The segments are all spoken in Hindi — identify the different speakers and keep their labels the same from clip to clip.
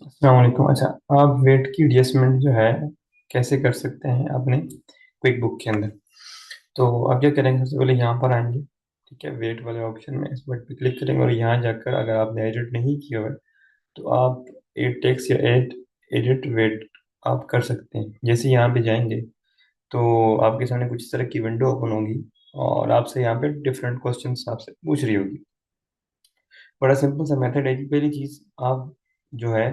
Speaker 1: अस्सलाम वालेकुम। अच्छा, आप वेट की एडजस्टमेंट जो है कैसे कर सकते हैं अपने क्विक बुक के अंदर। तो आप क्या करेंगे, सबसे पहले यहाँ पर आएंगे। ठीक है, वेट वाले ऑप्शन में इस बटन पे क्लिक करेंगे और यहाँ जाकर अगर आपने एडिट नहीं किया हुआ है तो आप एड टेक्स्ट या एड एडिट वेट आप कर सकते हैं। जैसे यहाँ पे जाएंगे तो आपके सामने कुछ इस तरह की विंडो ओपन होगी और आपसे यहाँ पे डिफरेंट क्वेश्चंस आपसे पूछ रही होगी। बड़ा सिंपल सा मेथड है कि पहली चीज आप जो है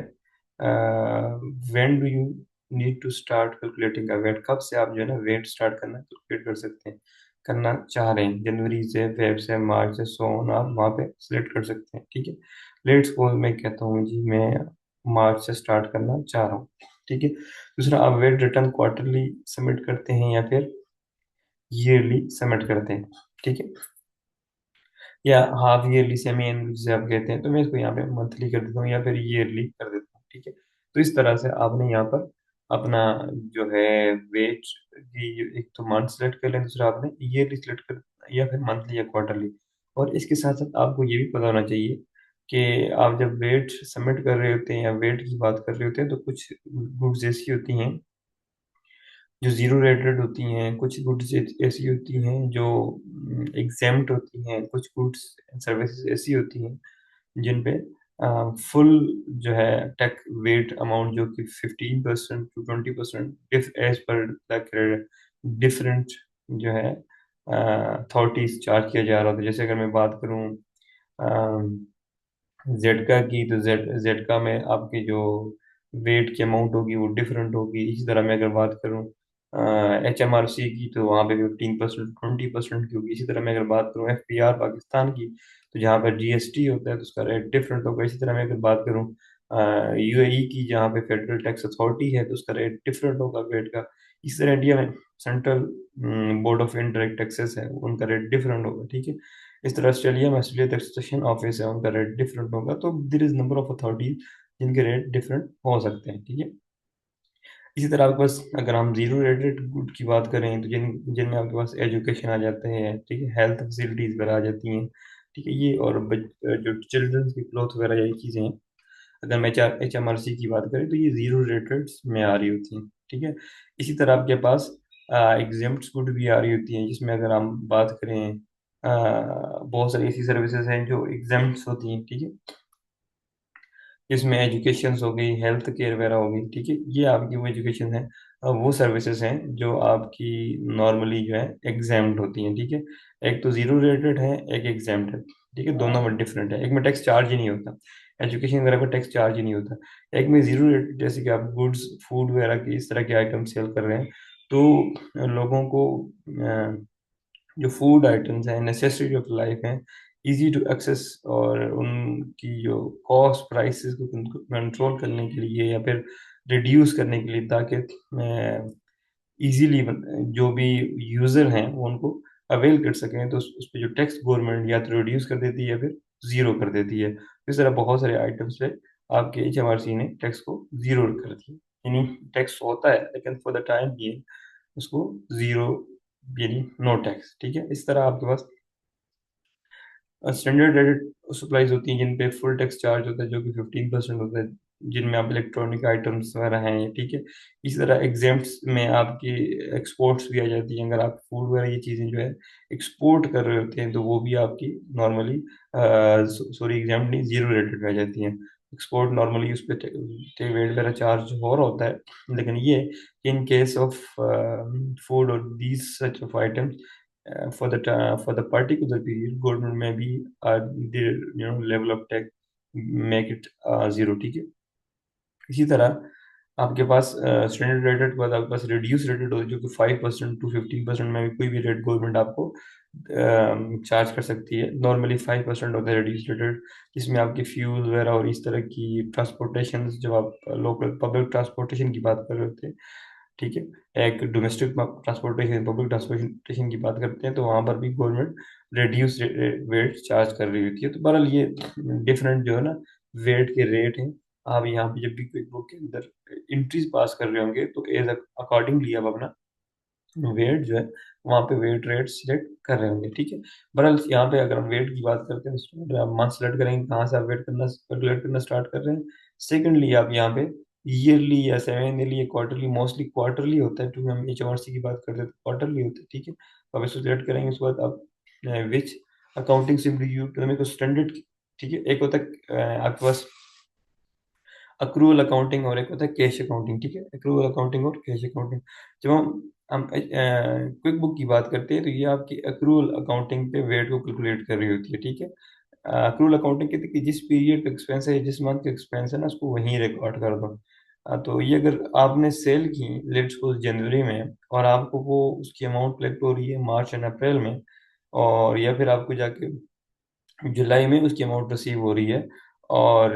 Speaker 1: when do you need to start calculating का वेट, कब से आप जो है ना वेट स्टार्ट करना कैलकुलेट कर सकते हैं, करना चाह रहे हैं, जनवरी से, फेब से, मार्च से, सो ऑन आप वहाँ पे सिलेक्ट कर सकते हैं। ठीक है, लेट्स सपोज मैं कहता हूँ जी मैं मार्च से स्टार्ट करना चाह रहा हूँ। ठीक है, दूसरा आप वेट रिटर्न क्वार्टरली सबमिट करते हैं या फिर ईयरली सबमिट करते हैं। ठीक है, या हाफ ईयरली, सेमी एनुअल जिसे आप कहते हैं, तो मैं इसको यहाँ पे मंथली कर देता हूँ या फिर ईयरली कर देता हूँ। ठीक है, तो इस तरह से आपने यहाँ पर अपना जो है वेट की एक तो मंथ सेलेक्ट कर लें, दूसरा आपने ईयरली सेलेक्ट कर या फिर मंथली या क्वार्टरली। और इसके साथ साथ आपको ये भी पता होना चाहिए कि आप जब वेट सबमिट कर रहे होते हैं या वेट की बात कर रहे होते हैं तो कुछ गुड्स ऐसी होती हैं जो जीरो रेटेड होती हैं, कुछ गुड्स ऐसी होती हैं जो एग्जेम्प्ट होती हैं, कुछ गुड्स सर्विसेज ऐसी होती हैं जिन पे फुल जो है टेक वेट अमाउंट जो कि 15% टू 20% एज पर डिफरेंट जो है अथॉरिटीज चार्ज किया जा रहा था। जैसे अगर मैं बात करूं जेडका की, तो जेडका में आपकी जो वेट की अमाउंट होगी वो डिफरेंट होगी। इसी तरह मैं अगर बात करूं HMRC की, तो वहाँ पे 15% 20% की होगी। इसी तरह मैं अगर बात करूं FPR पाकिस्तान की, तो जहाँ पर GST होता है तो उसका रेट डिफरेंट होगा। इसी तरह मैं अगर बात करूं UAE की, जहाँ पे फेडरल टैक्स अथॉरिटी है, तो उसका रेट डिफरेंट होगा वेट का। इसी तरह इंडिया में central board of indirect taxes है, उनका रेट डिफरेंट होगा। ठीक है, इस तरह ऑस्ट्रेलिया में ऑस्ट्रेलिया टैक्सेशन ऑफिस है, उनका रेट डिफरेंट होगा। तो there is number of authorities जिनके रेट डिफरेंट हो सकते हैं। ठीक है, इसी तरह आपके पास अगर हम जीरो रेटेड गुड की बात करें तो जिनमें आपके पास एजुकेशन आ जाते हैं, ठीक है, हेल्थ फैसिलिटीज वगैरह आ जाती हैं। ठीक है, ये और जो चिल्ड्रंस की क्लॉथ वगैरह यही चीज़ें हैं, अगर मैं HMRC की बात करें तो ये जीरो रेटेड में आ रही होती हैं। ठीक है, इसी तरह आपके पास एग्जेम्प्ट गुड भी आ रही होती हैं, जिसमें अगर हम बात करें बहुत सारी ऐसी सर्विसेज हैं जो एग्जेम्प्ट होती हैं। ठीक है, जिसमें एजुकेशन हो गई, हेल्थ केयर वगैरह हो गई। ठीक है, ये आपकी वो एजुकेशन है, वो सर्विसेज हैं जो आपकी नॉर्मली जो है एग्जाम्ड होती हैं। ठीक है, एक तो जीरो रेटेड है, एक एग्जाम्ड है। ठीक है, दोनों में डिफरेंट है, एक में टैक्स चार्ज ही नहीं होता, एजुकेशन वगैरह का टैक्स चार्ज ही नहीं होता। एक में जीरो रेटेड, जैसे कि आप गुड्स फूड वगैरह की इस तरह के आइटम सेल कर रहे हैं, तो लोगों को जो फूड आइटम्स हैं, नेसेसिटी ऑफ लाइफ हैं, इजी टू एक्सेस, और उनकी जो कॉस्ट प्राइसेस को कंट्रोल करने के लिए या फिर रिड्यूस करने के लिए, ताकि इजीली जो भी यूज़र हैं वो उनको अवेल कर सकें, तो उस पर जो टैक्स गवर्नमेंट या तो रिड्यूस कर देती है या फिर ज़ीरो कर देती है। इस तरह बहुत सारे आइटम्स पे आपके HMRC ने टैक्स को ज़ीरो कर दिया। यानी टैक्स होता है लेकिन फॉर द टाइम ये उसको ज़ीरो, यानी नो टैक्स। ठीक है, इस तरह आपके पास स्टैंडर्ड रेटेड सप्लाईज होती हैं जिन पे फुल टैक्स चार्ज होता है, जो कि 15% होता है, जिनमें आप इलेक्ट्रॉनिक आइटम्स वगैरह हैं। ठीक है, इसी तरह एग्जेम्प्ट्स में आपकी एक्सपोर्ट्स भी आ जाती हैं। अगर आप फूड वगैरह ये चीज़ें जो है एक्सपोर्ट कर रहे होते हैं तो वो भी आपकी नॉर्मली, सॉरी एग्जाम्प्ट नहीं, जीरो रेटेड रह जाती हैं। एक्सपोर्ट नॉर्मली उस पर वेट वगैरह चार्ज हो रहा होता है, लेकिन ये इन केस ऑफ फूड और these such of items, for the particular period, government may be their level of tax make it zero। ठीक है, इसी तरह आपके पास स्टैंडर्ड रेटेड के बाद आपके पास रिड्यूस रेटेड होती है, जो कि 5% टू 15% में भी कोई भी रेट गवर्नमेंट आपको चार्ज कर सकती है। नॉर्मली 5% होता है रिड्यूस रेटेड, जिसमें आपकी फ्यूल वगैरह और इस तरह की ट्रांसपोर्टेशन, जब आप लोकल पब्लिक ट्रांसपोर्टेशन की बात कर रहे होते हैं, ठीक है, एक डोमेस्टिक ट्रांसपोर्टेशन, पब्लिक ट्रांसपोर्टेशन की बात करते हैं, तो वहाँ पर भी गवर्नमेंट रिड्यूस वेट चार्ज कर रही होती है। तो बहरहाल ये डिफरेंट जो है ना वेट के रेट हैं। आप यहाँ पे जब भी क्विक बुक के अंदर एंट्रीज पास कर रहे होंगे तो एज अकॉर्डिंगली आप अपना वेट जो है वहाँ पे वेट रेट सिलेक्ट कर रहे होंगे। ठीक है, बहरहाल यहाँ पे अगर हम वेट की बात करते हैं तो आप मंथ सेलेक्ट करेंगे कहाँ से आप वेट करना कैलकुलेट करना स्टार्ट कर रहे हैं, सेकेंडली आप यहाँ पे ईयरली या सेवन ईयरली या क्वार्टरली, मोस्टली क्वार्टरली होता है क्योंकि हम HMRC की बात करते हैं तो क्वार्टरली होता है, ठीक है। तो आप इसको सिलेक्ट करेंगे, उसके बाद आप विच अकाउंटिंग सिंपली यू तो मेरे को स्टैंडर्ड, ठीक है। एक होता है आपके पास अक्रूवल अकाउंटिंग और एक होता है कैश अकाउंटिंग, ठीक है। अक्रूवल अकाउंटिंग और कैश अकाउंटिंग, जब हम क्विक बुक की बात करते हैं तो ये आपकी अक्रूवल अकाउंटिंग पे वेट को कैलकुलेट कर रही होती है, ठीक है। अक्रूवल अकाउंटिंग कहती है कि जिस पीरियड का एक्सपेंस है, जिस मंथ का एक्सपेंस है ना, उसको वहीं रिकॉर्ड कर दो। तो ये अगर आपने सेल की लेट्स सपोज जनवरी में और आपको वो उसकी अमाउंट कलेक्ट हो रही है मार्च एंड अप्रैल में, और या फिर आपको जाके जुलाई में उसकी अमाउंट रिसीव हो रही है, और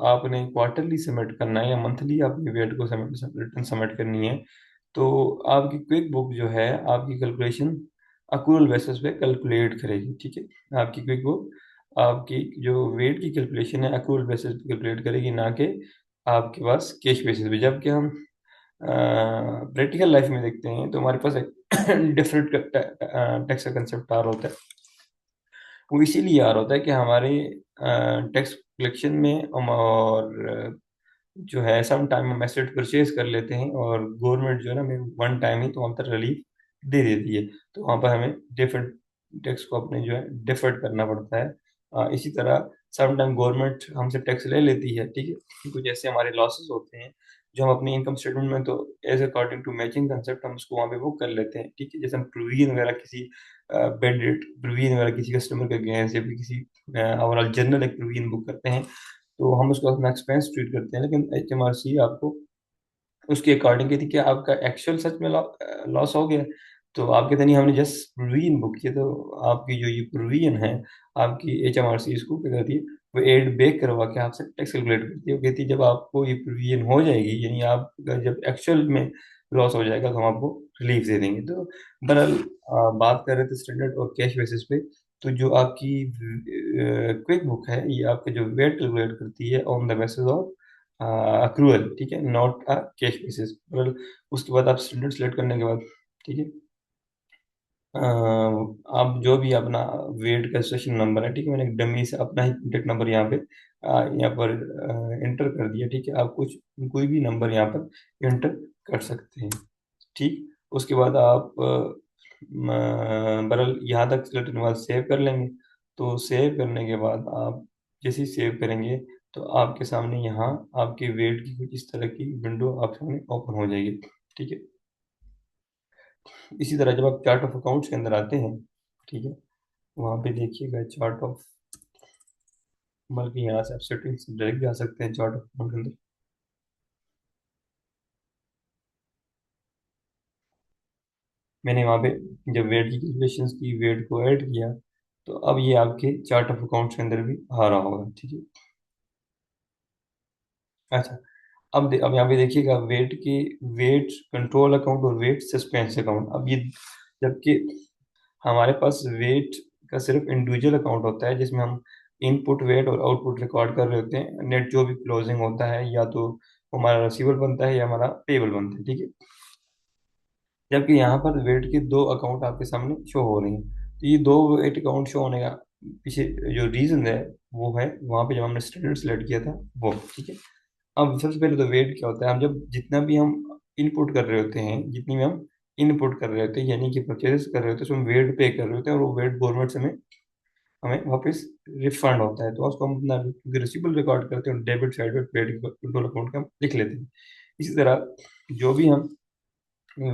Speaker 1: आपने क्वार्टरली सबमिट करना है या मंथली आपने वेट को सबमिट रिटर्न सबमिट करनी है, तो आपकी क्विक बुक जो है आपकी कैलकुलेशन अक्रूवल बेसिस पे कैलकुलेट करेगी, ठीक है। आपकी क्विक बुक आपकी जो वेट की कैलकुलेशन है अक्रूवल बेसिस पे कैलकुलेट करेगी, ना कि आपके पास कैश बेसिस पे। जबकि हम प्रैक्टिकल लाइफ में देखते हैं तो हमारे पास एक डिफरेंट टैक्स का कंसेप्ट आ रहा होता है। वो इसीलिए आ रहा होता है कि हमारे टैक्स कलेक्शन में हम और जो है सम टाइम हम एसेट परचेज कर लेते हैं और गवर्नमेंट जो है ना हमें वन टाइम ही तो हम तक रिलीफ दे देती है। तो वहाँ पर हमें डिफरेंट टैक्स को अपने जो है डिफर्ड करना पड़ता है। इसी तरह सम टाइम गवर्नमेंट हमसे टैक्स ले लेती है, ठीक है। कुछ ऐसे हमारे लॉसेस होते हैं जो हम अपनी इनकम स्टेटमेंट में तो as according to matching concept हम उसको वहाँ पे वो कर लेते हैं, ठीक है। जैसे हम प्रोविजन वगैरह किसी बेड रेट प्रोविजन वगैरह किसी कस्टमर का गए या फिर किसी ओवरऑल जनरल एक प्रोविजन बुक करते हैं, तो हम उसको अपना एक्सपेंस ट्रीट करते हैं। लेकिन HMRC आपको उसके अकॉर्डिंग कहती है कि आपका एक्चुअल सच में लॉस हो गया, तो आप कहते नहीं हमने जस्ट प्रोविजन बुक किया, तो आपकी जो ये प्रोविजन है आपकी HMRC इसको क्या करती है, वो एड बैक करवा के आपसे टैक्स कैलकुलेट करती है। वो कहती है जब आपको ये प्रोविजन हो जाएगी, यानी आपका जब एक्चुअल में लॉस हो जाएगा तो हम आपको रिलीफ दे देंगे। तो बहरहाल बात कर रहे थे स्टैंडर्ड और कैश बेसिस पे, तो जो आपकी क्विक बुक है ये आपके जो वेट कैलकुलेट करती है on the basis of accrual, ठीक है, नॉट अ कैश बेसिस। मतलब उसके बाद आप स्टैंडर्ड सेलेक्ट करने के बाद, ठीक है, आप जो भी अपना वेट का सेशन नंबर है, ठीक है, मैंने एक डमी से अपना ही कॉन्टेक्ट नंबर यहाँ पे यहाँ पर एंटर कर दिया, ठीक है। आप कुछ कोई भी नंबर यहाँ पर एंटर कर सकते हैं, ठीक। उसके बाद आप बरल यहाँ तक सेलेक्ट करने के बाद सेव कर लेंगे। तो सेव करने के बाद आप जैसे ही सेव करेंगे तो आपके सामने यहाँ आपके वेट की कुछ इस तरह की विंडो आपके सामने ओपन हो जाएगी, ठीक है। इसी तरह जब आप चार्ट ऑफ अकाउंट्स के अंदर आते हैं, ठीक है, वहाँ पे देखिएगा चार्ट ऑफ, बल्कि यहाँ से आप सेटिंग्स डायरेक्ट जा सकते हैं चार्ट ऑफ अकाउंट के अंदर। मैंने वहाँ पे जब वेट की कैलकुलेशंस की वेट को ऐड किया, तो अब ये आपके चार्ट ऑफ अकाउंट्स के अंदर भी आ रहा होगा, ठीक है। अच्छा, अब यहाँ पे देखिएगा वेट की, वेट कंट्रोल अकाउंट और वेट सस्पेंस अकाउंट। अब ये जबकि हमारे पास वेट का सिर्फ इंडिविजुअल अकाउंट होता है जिसमें हम इनपुट वेट और आउटपुट रिकॉर्ड कर रहे होते हैं, नेट जो भी क्लोजिंग होता है या तो हमारा रिसीवेबल बनता है या हमारा पेबल बनता है, ठीक है। जबकि यहाँ पर वेट के दो अकाउंट आपके सामने शो हो रहे हैं। तो ये दो वेट अकाउंट शो होने का पीछे जो रीजन है वो है वहाँ पे जब हमने स्टैंडर्ड सेलेक्ट किया था वो, ठीक है। अब सबसे पहले तो वेट क्या होता है, हम जब जितना भी हम इनपुट कर रहे होते हैं, जितनी भी हम इनपुट कर रहे होते हैं यानी कि परचेज कर रहे होते हैं, उसमें वेट पे कर रहे होते हैं और वो वेट गवर्नमेंट से हमें हमें वापस रिफंड होता है। तो उसको हम अपना रिसीवेबल रिकॉर्ड करते हैं और डेबिट साइड पे वेट कंट्रोल अकाउंट का हम लिख लेते हैं। इसी तरह जो भी हम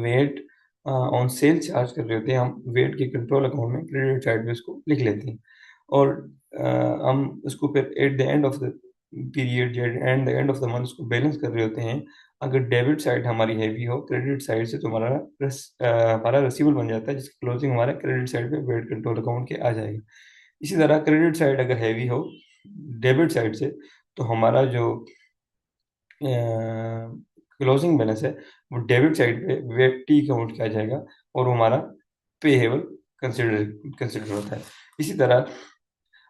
Speaker 1: वेट ऑन सेल चार्ज कर रहे होते हैं, हम वेट के कंट्रोल अकाउंट में क्रेडिट साइड पे उसको लिख लेते हैं। और हम उसको फिर at the end of the period and the end of the month उसको बैलेंस कर रहे होते हैं। अगर डेबिट साइड हमारी हैवी हो क्रेडिट साइड से, तो हमारा रिसीवेबल बन जाता है जिसकी क्लोजिंग हमारा क्रेडिट साइड पे वेट कंट्रोल अकाउंट के आ जाएगी। इसी तरह क्रेडिट साइड अगर हैवी हो डेबिट साइड से, तो हमारा जो क्लोजिंग बैलेंस है वो डेबिट साइड पे वेब टी अकाउंट किया जाएगा और वो हमारा पेएबल कंसिडर कंसिडर होता है। इसी तरह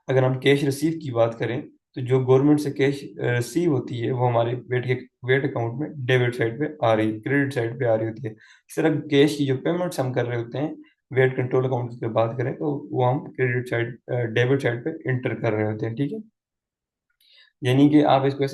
Speaker 1: अगर हम कैश रिसीव की बात करें, तो जो गवर्नमेंट से कैश रिसीव होती है वो हमारे वेट अकाउंट में डेबिट साइड पे आ रही है, क्रेडिट साइड पे आ रही होती है। इस तरह कैश की जो पेमेंट्स हम कर रहे होते हैं वेट कंट्रोल अकाउंट की बात करें तो वो हम क्रेडिट साइड डेबिट साइड पे इंटर कर रहे होते हैं, ठीक है। यानी कि आप इसको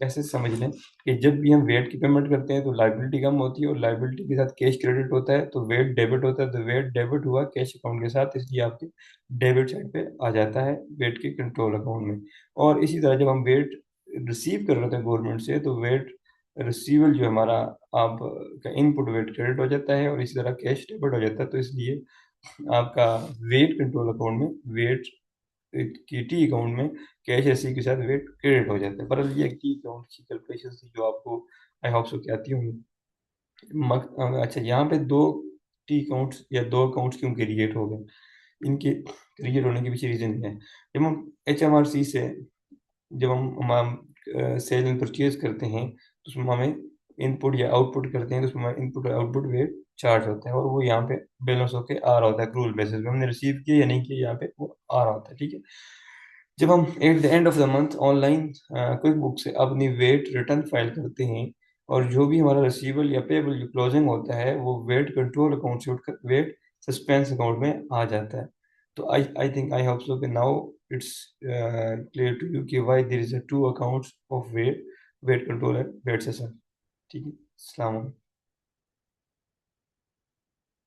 Speaker 1: ऐसे समझ लें कि जब भी हम वेट की पेमेंट करते हैं तो लाइबिलिटी कम होती है, और लाइबिलिटी के साथ कैश क्रेडिट होता है, तो वेट डेबिट होता है, तो वेट डेबिट हुआ कैश अकाउंट के साथ, इसलिए आपके डेबिट साइड पे आ जाता है वेट के कंट्रोल अकाउंट में। और इसी तरह जब हम वेट रिसीव कर रहे थे गवर्नमेंट से, तो वेट रिसीवल जो हमारा आप का इनपुट वेट क्रेडिट हो जाता है, और इसी तरह कैश डेबिट हो जाता है। तो इसलिए आपका वेट कंट्रोल अकाउंट में वेट की टी अकाउंट में कैश ऐसी के साथ वेट क्रेडिट हो जाता है। पर ये टी अकाउंट की कैलकुलेशन थी जो आपको आई होप सो कि आती होंगी। अच्छा, यहाँ पे दो टी अकाउंट्स या दो अकाउंट्स क्यों क्रिएट हो गए, इनके क्रिएट होने के पीछे रीजन है। जब हम एच एम आर सी से जब हम सेल एंड परचेज करते हैं, तो उसमें हमें इनपुट या आउटपुट करते हैं, तो उसमें इनपुट और आउटपुट वेट चार्ज होता है, और वो यहाँ पे बैलेंस होके आ रहा होता है क्रूल बेसिस पे, हमने रिसीव किया या नहीं किया, यहाँ पे वो आ रहा होता है। ठीक है। जब हम at the end of the month online quick book से अपनी वेट रिटर्न फाइल करते हैं, और जो भी हमारा रिसीवेबल या पेबल जो क्लोजिंग होता है वो वेट कंट्रोल अकाउंट से उठकर वेट सस्पेंस अकाउंट में आ जाता है। तो I think I hope so कि now it's clear to you कि why there is a two accounts of weight, weight control and weight session. ठीक है। अस्सलाम वालेकुम।